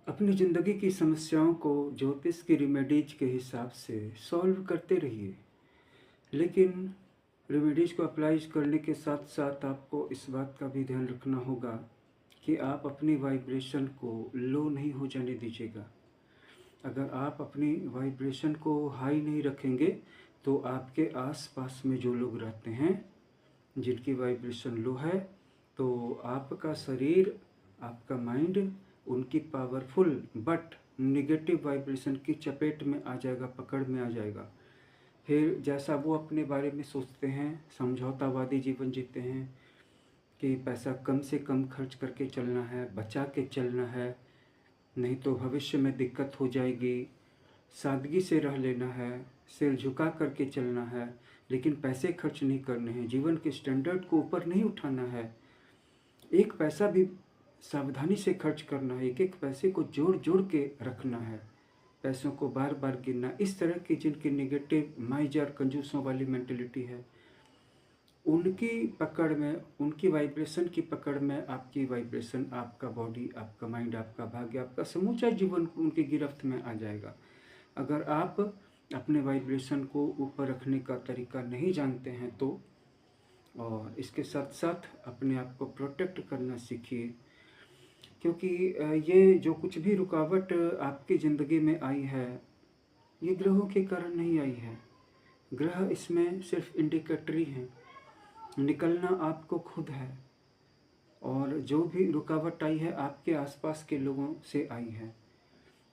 अपनी ज़िंदगी की समस्याओं को ज्योतिष की रेमेडीज के हिसाब से सॉल्व करते रहिए, लेकिन रेमेडीज को अप्लाई करने के साथ साथ आपको इस बात का भी ध्यान रखना होगा कि आप अपनी वाइब्रेशन को लो नहीं हो जाने दीजिएगा। अगर आप अपनी वाइब्रेशन को हाई नहीं रखेंगे तो आपके आसपास में जो लोग रहते हैं जिनकी वाइब्रेशन लो है, तो आपका शरीर, आपका माइंड उनकी पावरफुल बट निगेटिव वाइब्रेशन की चपेट में आ जाएगा, पकड़ में आ जाएगा। फिर जैसा वो अपने बारे में सोचते हैं, समझौतावादी जीवन जीते हैं कि पैसा कम से कम खर्च करके चलना है, बचा के चलना है, नहीं तो भविष्य में दिक्कत हो जाएगी, सादगी से रह लेना है, सिर झुका करके चलना है, लेकिन पैसे खर्च नहीं करने हैं, जीवन के स्टैंडर्ड को ऊपर नहीं उठाना है, एक पैसा भी सावधानी से खर्च करना है, एक एक पैसे को जोड़ जोड़ के रखना है, पैसों को बार बार गिनना। इस तरह की जिनकी निगेटिव माइजर कंजूसों वाली मेंटेलिटी है, उनकी पकड़ में, उनकी वाइब्रेशन की पकड़ में आपकी वाइब्रेशन, आपका बॉडी, आपका माइंड, आपका भाग्य, आपका समूचा जीवन उनकी गिरफ्त में आ जाएगा। अगर आप अपने वाइब्रेशन को ऊपर रखने का तरीका नहीं जानते हैं तो, और इसके साथ साथ अपने आप को प्रोटेक्ट करना सीखिए, क्योंकि ये जो कुछ भी रुकावट आपकी ज़िंदगी में आई है, ये ग्रहों के कारण नहीं आई है। ग्रह इसमें सिर्फ इंडिकेटरी हैं, निकलना आपको खुद है। और जो भी रुकावट आई है आपके आसपास के लोगों से आई है।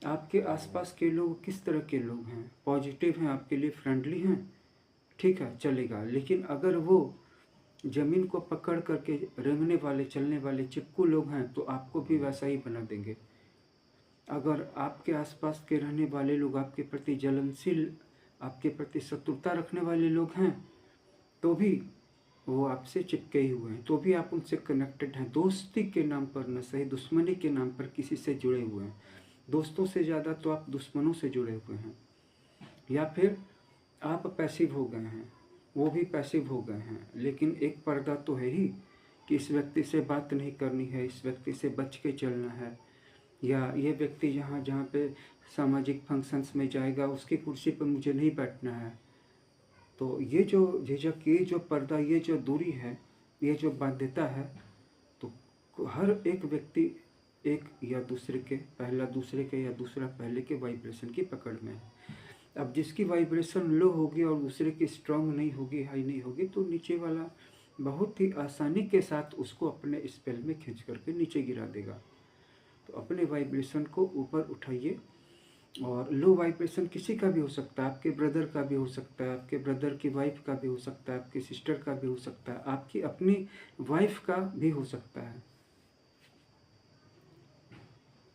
आपके आसपास के लोग किस तरह के लोग हैं? पॉजिटिव हैं, आपके लिए फ्रेंडली हैं, ठीक है, चलेगा। लेकिन अगर वो ज़मीन को पकड़ करके रेंगने वाले, चलने वाले चिपकू लोग हैं तो आपको भी वैसा ही बना देंगे। अगर आपके आसपास के रहने वाले लोग आपके प्रति जलनशील, आपके प्रति शत्रुता रखने वाले लोग हैं तो भी वो आपसे चिपके ही हुए हैं, तो भी आप उनसे कनेक्टेड हैं। दोस्ती के नाम पर न सही, दुश्मनी के नाम पर किसी से जुड़े हुए हैं। दोस्तों से ज़्यादा तो आप दुश्मनों से जुड़े हुए हैं, या फिर आप पैसिव हो गए हैं, वो भी पैसिव हो गए हैं। लेकिन एक पर्दा तो है ही कि इस व्यक्ति से बात नहीं करनी है, इस व्यक्ति से बच के चलना है, या ये व्यक्ति जहाँ पे सामाजिक फंक्शंस में जाएगा उसकी कुर्सी पर मुझे नहीं बैठना है। तो ये जो झिझक, ये जो पर्दा, ये जो दूरी है, ये जो बाध्यता है, तो हर एक व्यक्ति एक या दूसरे के, पहला दूसरे के या दूसरा पहले के वाइब्रेशन की पकड़ में है। अब जिसकी वाइब्रेशन लो होगी और दूसरे की स्ट्रांग नहीं होगी, हाई नहीं होगी, तो नीचे वाला बहुत ही आसानी के साथ उसको अपने स्पेल में खींच करके नीचे गिरा देगा। तो अपने वाइब्रेशन को ऊपर उठाइए। और लो वाइब्रेशन किसी का भी हो सकता है, आपके ब्रदर का भी हो सकता है, आपके ब्रदर की वाइफ का भी हो सकता है, आपकी सिस्टर का भी हो सकता है, आपकी अपनी वाइफ का भी हो सकता है,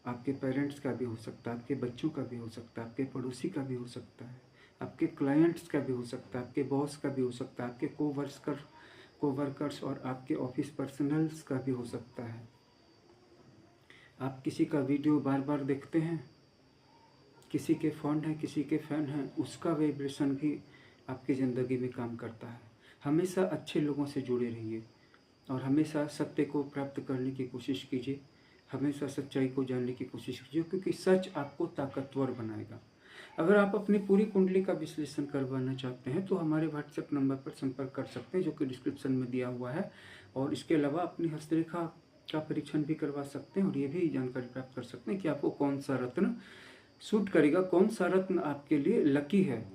आपके पेरेंट्स का भी हो सकता है, आपके बच्चों का भी हो सकता है, आपके पड़ोसी का भी हो सकता है, आपके क्लाइंट्स का भी हो सकता है, आपके बॉस का भी हो सकता है, आपके कोवर्कर्स और आपके ऑफिस पर्सनल्स का भी हो सकता है। आप किसी का वीडियो बार बार देखते हैं, किसी के फॉन्ड हैं, किसी के फ़ैन हैं, उसका वाइब्रेशन भी आपकी ज़िंदगी में काम करता है। हमेशा अच्छे लोगों से जुड़े रहिए और हमेशा सत्य को प्राप्त करने की कोशिश कीजिए, हमेशा सच्चाई को जानने की कोशिश कीजिए, क्योंकि सच आपको ताकतवर बनाएगा। अगर आप अपनी पूरी कुंडली का विश्लेषण करवाना चाहते हैं तो हमारे व्हाट्सएप नंबर पर संपर्क कर सकते हैं, जो कि डिस्क्रिप्शन में दिया हुआ है। और इसके अलावा अपनी हस्तरेखा का परीक्षण भी करवा सकते हैं और ये भी जानकारी प्राप्त कर सकते हैं कि आपको कौन सा रत्न सूट करेगा, कौन सा रत्न आपके लिए लकी है।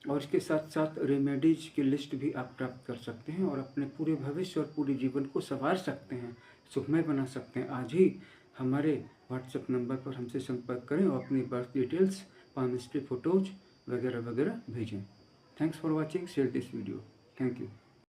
और इसके साथ साथ रेमेडीज की लिस्ट भी आप प्राप्त कर सकते हैं और अपने पूरे भविष्य और पूरे जीवन को संवार सकते हैं, सुखमय बना सकते हैं। आज ही हमारे व्हाट्सएप नंबर पर हमसे संपर्क करें और अपनी बर्थ डिटेल्स, पामिस्ट्री फोटोज वगैरह वगैरह भेजें। Thanks for watching, share this video. Thank you.